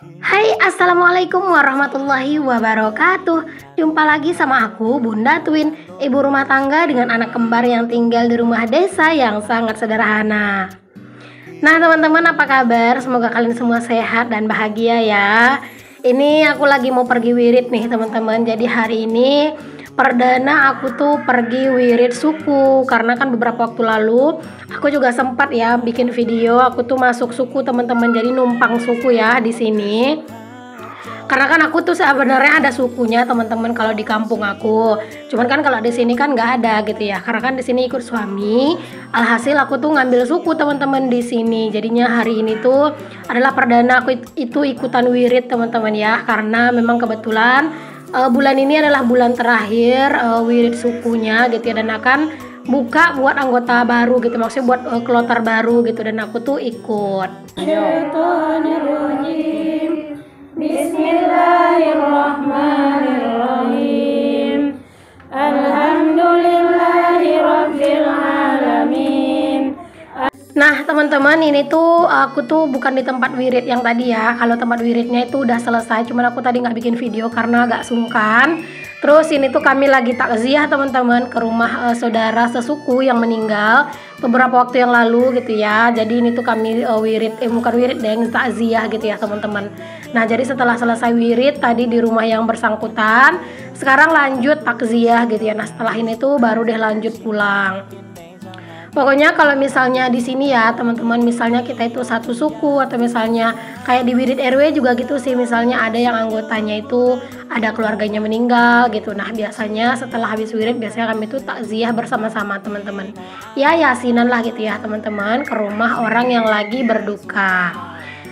Hai, assalamualaikum warahmatullahi wabarakatuh. Jumpa lagi sama aku, Bunda Twin, ibu rumah tangga dengan anak kembar yang tinggal di rumah desa yang sangat sederhana. Nah teman-teman, apa kabar? Semoga kalian semua sehat dan bahagia ya. Ini aku lagi mau pergi wirid nih teman-teman. Jadi hari ini perdana aku tuh pergi wirid suku, karena kan beberapa waktu lalu aku juga sempat ya bikin video aku tuh masuk suku teman-teman. Jadi numpang suku ya di sini. Karena kan aku tuh sebenarnya ada sukunya teman-teman kalau di kampung aku. Cuman kan kalau di sini kan nggak ada gitu ya. Karena kan di sini ikut suami. Alhasil aku tuh ngambil suku teman-teman di sini. Jadinya hari ini tuh adalah perdana aku itu ikutan wirid teman-teman ya. Karena memang kebetulan bulan ini adalah bulan terakhir wirid sukunya gitu ya, dan akan buka buat anggota baru gitu, maksudnya buat kloter baru gitu, dan aku tuh ikut. Bismillahirrahmanirrahim. Alhamdulillahirabbil alamin. Nah teman-teman, ini tuh aku tuh bukan di tempat wirid yang tadi ya. Kalau tempat wiridnya itu udah selesai, cuman aku tadi nggak bikin video karena agak sungkan. Terus ini tuh kami lagi takziah teman-teman ke rumah saudara sesuku yang meninggal beberapa waktu yang lalu gitu ya. Jadi ini tuh kami wirid, bukan wirid deh, takziah gitu ya teman-teman. Nah jadi setelah selesai wirid tadi di rumah yang bersangkutan, sekarang lanjut takziah gitu ya. Nah setelah ini tuh baru deh lanjut pulang. Pokoknya kalau misalnya di sini ya teman-teman, misalnya kita itu satu suku atau misalnya kayak di wirid RW juga gitu sih, misalnya ada yang anggotanya itu ada keluarganya meninggal gitu. Nah biasanya setelah habis wirid biasanya kami itu takziah bersama-sama teman-teman. Ya yasinan lah gitu ya teman-teman, ke rumah orang yang lagi berduka.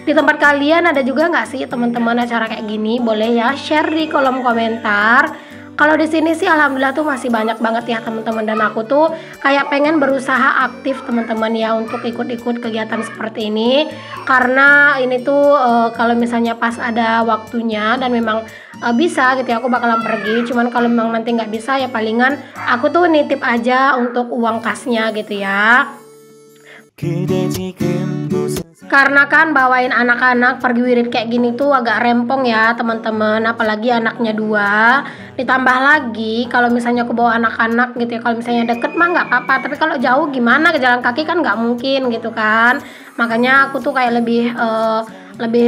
Di tempat kalian ada juga nggak sih teman-teman acara kayak gini? Boleh ya share di kolom komentar. Kalau di sini sih alhamdulillah tuh masih banyak banget ya teman-teman, dan aku tuh kayak pengen berusaha aktif teman-teman ya untuk ikut-ikut kegiatan seperti ini. Karena ini tuh kalau misalnya pas ada waktunya dan memang bisa gitu ya, aku bakalan pergi. Cuman kalau memang nanti nggak bisa ya palingan aku tuh nitip aja untuk uang kasnya gitu ya. Karena kan bawain anak-anak pergi wirid kayak gini tuh agak rempong ya teman-teman, apalagi anaknya 2. Ditambah lagi kalau misalnya aku bawa anak-anak gitu ya, kalau misalnya deket mah nggak apa-apa, tapi kalau jauh gimana, ke jalan kaki kan nggak mungkin gitu kan. Makanya aku tuh kayak lebih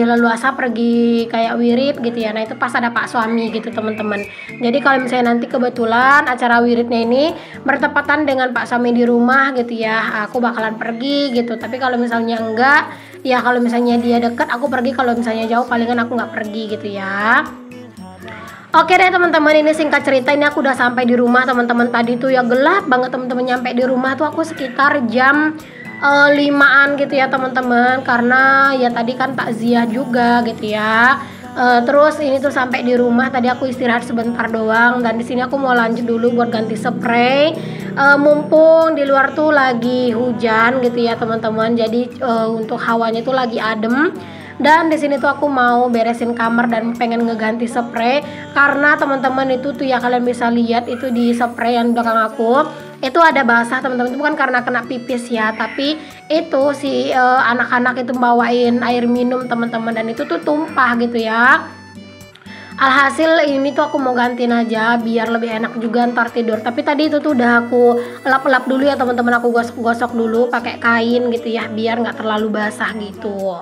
leluasa pergi kayak wirid gitu ya. Nah itu pas ada pak suami gitu teman-teman. Jadi kalau misalnya nanti kebetulan acara wiridnya ini bertepatan dengan pak suami di rumah gitu ya, aku bakalan pergi gitu. Tapi kalau misalnya enggak ya, kalau misalnya dia deket aku pergi, kalau misalnya jauh palingan aku nggak pergi gitu ya. Oke deh teman-teman, ini singkat cerita, ini aku udah sampai di rumah teman-teman. Tadi tuh ya gelap banget teman-teman, nyampe di rumah tuh aku sekitar jam 5-an gitu ya teman-teman, karena ya tadi kan takziah juga gitu ya. Terus ini tuh sampai di rumah tadi aku istirahat sebentar doang, dan di sini aku mau lanjut dulu buat ganti spray. Mumpung di luar tuh lagi hujan gitu ya teman-teman, jadi untuk hawanya tuh lagi adem. Dan di sini tuh aku mau beresin kamar dan pengen ngeganti spray, karena teman-teman itu tuh ya kalian bisa lihat itu di spray yang belakang aku itu ada basah teman-teman. Itu bukan karena kena pipis ya, tapi itu si anak-anak itu bawain air minum teman-teman, dan itu tuh tumpah gitu ya. Alhasil ini tuh aku mau gantiin aja biar lebih enak juga ntar tidur. Tapi tadi itu tuh udah aku lap-lap dulu ya teman-teman, aku gosok-gosok dulu pakai kain gitu ya biar nggak terlalu basah gitu.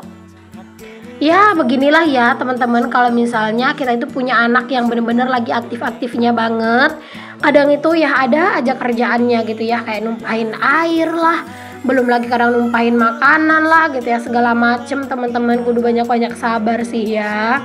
Ya beginilah ya teman-teman, kalau misalnya kita itu punya anak yang bener-bener lagi aktif-aktifnya banget, kadang itu ya ada aja kerjaannya gitu ya, kayak numpahin air lah, belum lagi kadang numpahin makanan lah gitu ya, segala macem teman-teman. Kudu banyak-banyak sabar sih ya.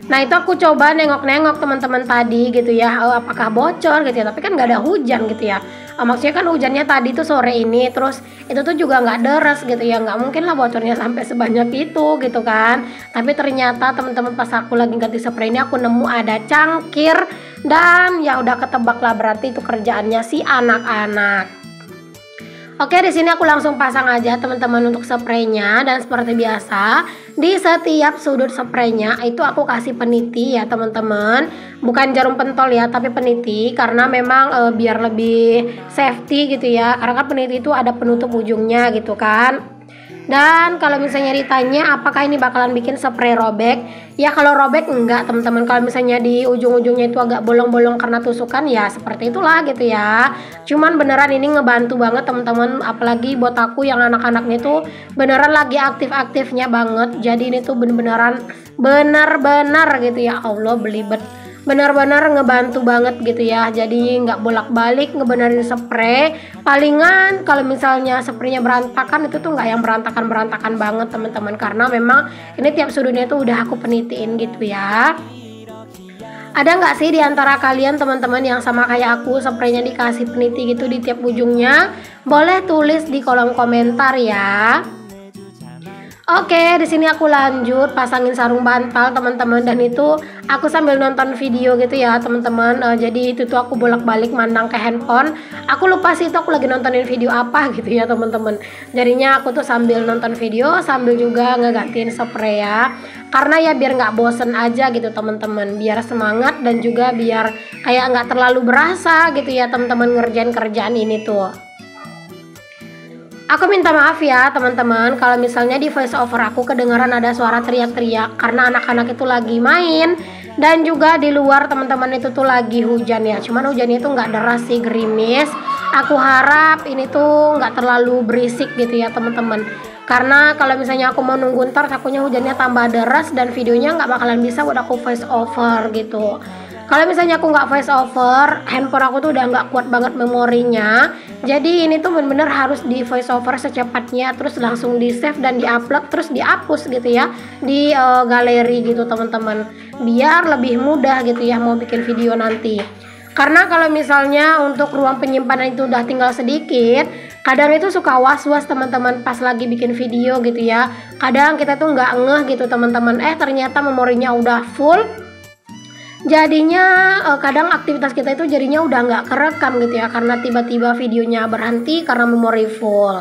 Nah itu aku coba nengok-nengok teman-teman tadi gitu ya, apakah bocor gitu ya, tapi kan nggak ada hujan gitu ya. Maksudnya kan hujannya tadi tuh sore ini, terus itu tuh juga nggak deres gitu ya, nggak mungkin lah bocornya sampai sebanyak itu gitu kan. Tapi ternyata teman-teman pas aku lagi ganti spray ini aku nemu ada cangkir, dan ya udah ketebak lah berarti itu kerjaannya si anak-anak. Oke, di sini aku langsung pasang aja teman-teman untuk spraynya, dan seperti biasa Di setiap sudut spraynya itu aku kasih peniti ya teman-teman, bukan jarum pentol ya, tapi peniti, karena memang biar lebih safety gitu ya, karena kan peniti itu ada penutup ujungnya gitu kan. Dan kalau misalnya ditanya apakah ini bakalan bikin spray robek, ya kalau robek enggak teman-teman. Kalau misalnya di ujung-ujungnya itu agak bolong-bolong karena tusukan, ya seperti itulah gitu ya. Cuman beneran ini ngebantu banget teman-teman, apalagi buat aku yang anak-anaknya itu beneran lagi aktif-aktifnya banget. Jadi ini tuh bener-beneran bener-bener gitu ya, Allah belibet, benar-benar ngebantu banget gitu ya. Jadi nggak bolak-balik ngebenerin spray. Palingan kalau misalnya spraynya berantakan itu tuh nggak yang berantakan banget teman-teman, karena memang ini tiap sudutnya tuh udah aku penitiin gitu ya. Ada nggak sih di antara kalian teman-teman yang sama kayak aku, spraynya dikasih peniti gitu di tiap ujungnya? Boleh tulis di kolom komentar ya. Oke, di sini aku lanjut pasangin sarung bantal teman-teman, dan itu aku sambil nonton video gitu ya teman-teman. Jadi itu tuh aku bolak-balik mandang ke handphone. Aku lupa sih itu aku lagi nontonin video apa gitu ya teman-teman. Jadinya aku tuh sambil nonton video sambil juga ngegantiin spray ya. Karena ya biar nggak bosen aja gitu teman-teman, biar semangat dan juga biar kayak nggak terlalu berasa gitu ya teman-teman ngerjain kerjaan ini tuh. Aku minta maaf ya teman-teman kalau misalnya di voice over aku kedengaran ada suara teriak-teriak, karena anak-anak itu lagi main dan juga di luar teman-teman itu tuh lagi hujan ya. Cuman hujannya itu nggak deras sih, gerimis. Aku harap ini tuh nggak terlalu berisik gitu ya teman-teman, karena kalau misalnya aku mau nunggu ntar takutnya hujannya tambah deras dan videonya nggak bakalan bisa buat aku voice over gitu. Kalau misalnya aku nggak voice over, handphone aku tuh udah nggak kuat banget memorinya. Jadi ini tuh bener-bener harus di voice over secepatnya, terus langsung di save dan di upload, terus dihapus gitu ya di galeri gitu teman-teman, biar lebih mudah gitu ya mau bikin video nanti. Karena kalau misalnya untuk ruang penyimpanan itu udah tinggal sedikit, kadang itu suka was-was teman-teman pas lagi bikin video gitu ya. Kadang kita tuh nggak ngeh gitu teman-teman, ternyata memorinya udah full. Jadinya kadang aktivitas kita itu jadinya udah nggak kerekam gitu ya, karena tiba-tiba videonya berhenti karena memori full.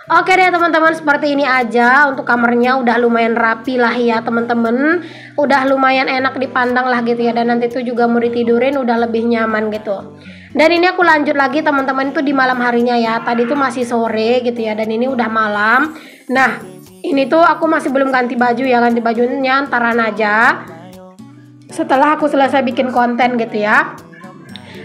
Oke deh teman-teman, seperti ini aja. Untuk kamarnya udah lumayan rapi lah ya teman-teman, udah lumayan enak dipandang lah gitu ya, dan nanti tuh juga mau ditidurin udah lebih nyaman gitu. Dan ini aku lanjut lagi teman-teman, itu di malam harinya ya, tadi tuh masih sore gitu ya, dan ini udah malam. Nah ini tuh aku masih belum ganti baju ya, ganti bajunya ntaran aja setelah aku selesai bikin konten gitu ya.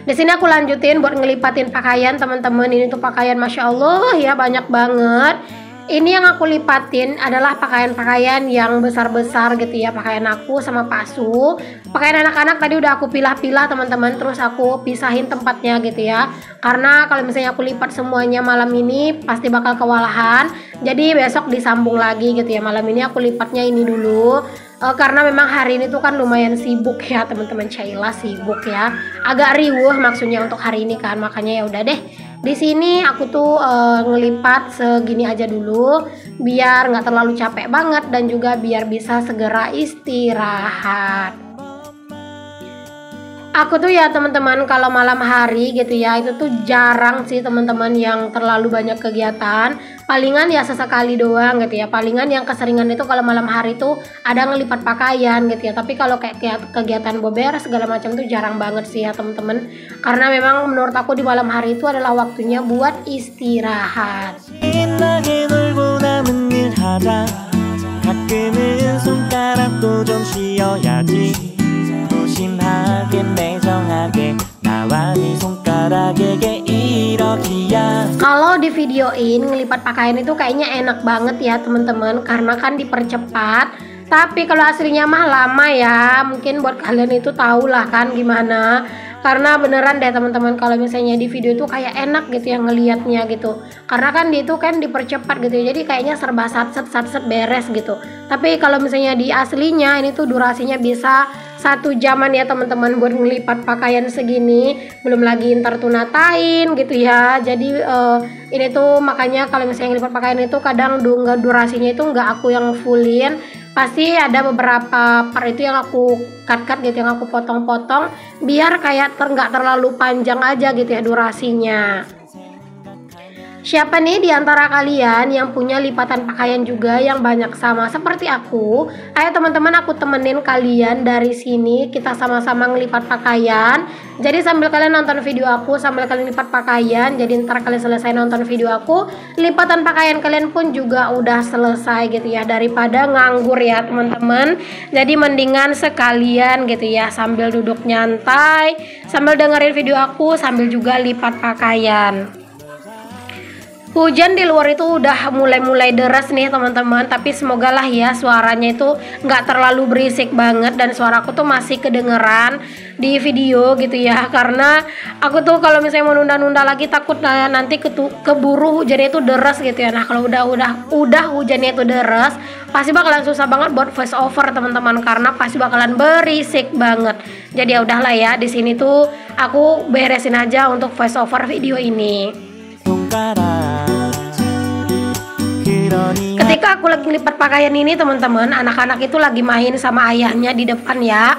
Di sini aku lanjutin buat ngelipatin pakaian teman-teman. Ini tuh pakaian masya Allah ya, banyak banget. Ini yang aku lipatin adalah pakaian-pakaian yang besar-besar gitu ya, pakaian aku sama Pasu. Pakaian anak-anak tadi udah aku pilah-pilah teman-teman, terus aku pisahin tempatnya gitu ya. Karena kalau misalnya aku lipat semuanya malam ini pasti bakal kewalahan. Jadi besok disambung lagi gitu ya. Malam ini aku lipatnya ini dulu. Karena memang hari ini tuh kan lumayan sibuk ya teman-teman, Caila sibuk ya, agak riuh maksudnya untuk hari ini kan, makanya ya udah deh di sini aku tuh ngelipat segini aja dulu biar nggak terlalu capek banget dan juga biar bisa segera istirahat. Aku tuh ya teman-teman kalau malam hari gitu ya itu tuh jarang sih teman-teman yang terlalu banyak kegiatan. Palingan ya sesekali doang gitu ya. Palingan yang keseringan itu kalau malam hari tuh ada ngelipat pakaian gitu ya. Tapi kalau kayak kegiatan bober segala macam tuh jarang banget sih ya teman-teman. Karena memang menurut aku di malam hari itu adalah waktunya buat istirahat. Kalau di videoin ngelipat pakaian itu kayaknya enak banget ya teman-teman, karena kan dipercepat. Tapi kalau aslinya mah lama ya. Mungkin buat kalian itu tahu lah kan gimana. Karena beneran deh teman-teman, kalau misalnya di video itu kayak enak gitu ya ngelihatnya gitu. Karena kan di itu kan dipercepat gitu ya. Jadi kayaknya serba sat-set beres gitu. Tapi kalau misalnya di aslinya ini tuh durasinya bisa 1 jaman ya teman-teman buat ngelipat pakaian segini. Belum lagi ntar tuh natain gitu ya. Jadi ini tuh makanya kalau misalnya ngelipat pakaian itu kadang durasinya itu nggak aku yang fullin. Pasti ada beberapa part itu yang aku cut gitu, yang aku potong-potong biar kayak nggak terlalu panjang aja gitu ya durasinya. Siapa nih di antara kalian yang punya lipatan pakaian juga yang banyak sama seperti aku? Ayo teman-teman, aku temenin kalian dari sini. Kita sama-sama ngelipat pakaian. Jadi sambil kalian nonton video aku, sambil kalian lipat pakaian, jadi ntar kalian selesai nonton video aku, lipatan pakaian kalian pun juga udah selesai gitu ya. Daripada nganggur ya teman-teman. Jadi mendingan sekalian gitu ya, sambil duduk nyantai, sambil dengerin video aku, sambil juga lipat pakaian. Hujan di luar itu udah mulai deras nih teman-teman, tapi semoga lah ya suaranya itu nggak terlalu berisik banget dan suaraku tuh masih kedengeran di video gitu ya, karena aku tuh kalau misalnya mau nunda-nunda lagi takut nanti keburu hujannya itu deras gitu ya. Nah kalau udah hujannya itu deras pasti bakalan susah banget buat voice over teman-teman, karena pasti bakalan berisik banget. Jadi ya udahlah ya, di sini tuh aku beresin aja untuk voice over video ini. Ketika aku lagi lipat pakaian ini teman-teman, anak-anak itu lagi main sama ayahnya di depan ya.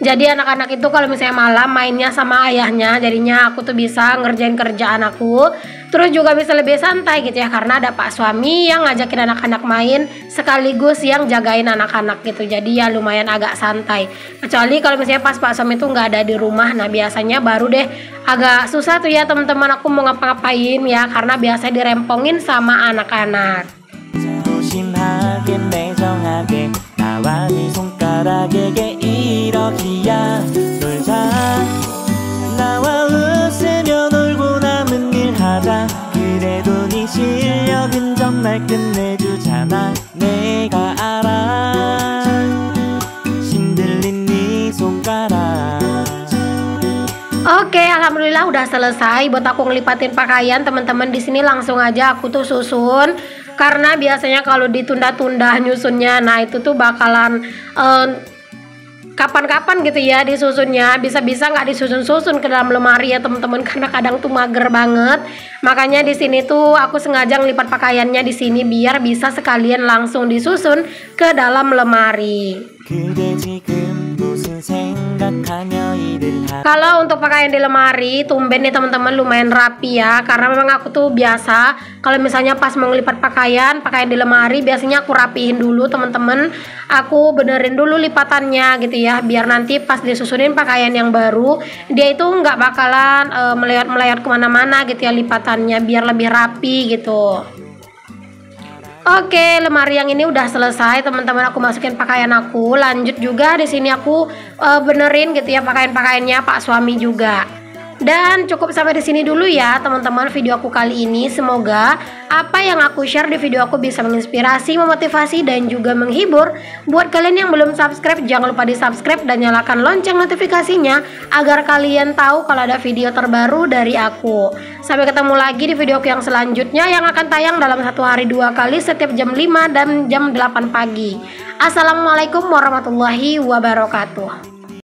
Jadi anak-anak itu kalau misalnya malam mainnya sama ayahnya, jadinya aku tuh bisa ngerjain kerjaan aku, terus juga bisa lebih santai gitu ya, karena ada pak suami yang ngajakin anak-anak main sekaligus yang jagain anak-anak gitu. Jadi ya lumayan agak santai. Kecuali kalau misalnya pas pak suami itu nggak ada di rumah, nah biasanya baru deh agak susah tuh ya teman-teman, aku mau ngapa-ngapain ya, karena biasanya dirempongin sama anak-anak. Oke, alhamdulillah udah selesai buat aku ngelipatin pakaian teman-teman. Di sini langsung aja aku tuh susun, karena biasanya kalau ditunda-tunda nyusunnya, nah itu tuh bakalan kapan-kapan gitu ya disusunnya, bisa-bisa nggak disusun-susun ke dalam lemari ya teman-teman, karena kadang tuh mager banget. Makanya di sini tuh aku sengaja ngelipat pakaiannya di sini biar bisa sekalian langsung disusun ke dalam lemari. Kalau untuk pakaian di lemari, tumben nih teman-teman lumayan rapi ya, karena memang aku tuh biasa kalau misalnya pas mau ngelipat pakaian di lemari, biasanya aku rapihin dulu teman-teman, aku benerin dulu lipatannya gitu ya, biar nanti pas disusunin pakaian yang baru dia itu nggak bakalan melayat-melayat kemana-mana gitu ya lipatannya, biar lebih rapi gitu. Oke, lemari yang ini udah selesai teman-teman, aku masukin pakaian aku. Lanjut juga di sini aku benerin gitu ya pakaian-pakaiannya pak suami juga. Dan cukup sampai di sini dulu ya teman-teman video aku kali ini. Semoga apa yang aku share di video aku bisa menginspirasi, memotivasi, dan juga menghibur. Buat kalian yang belum subscribe, jangan lupa di subscribe dan nyalakan lonceng notifikasinya agar kalian tahu kalau ada video terbaru dari aku. Sampai ketemu lagi di video aku yang selanjutnya yang akan tayang dalam satu hari 2 kali setiap jam 5 dan jam 8 pagi. Assalamualaikum warahmatullahi wabarakatuh.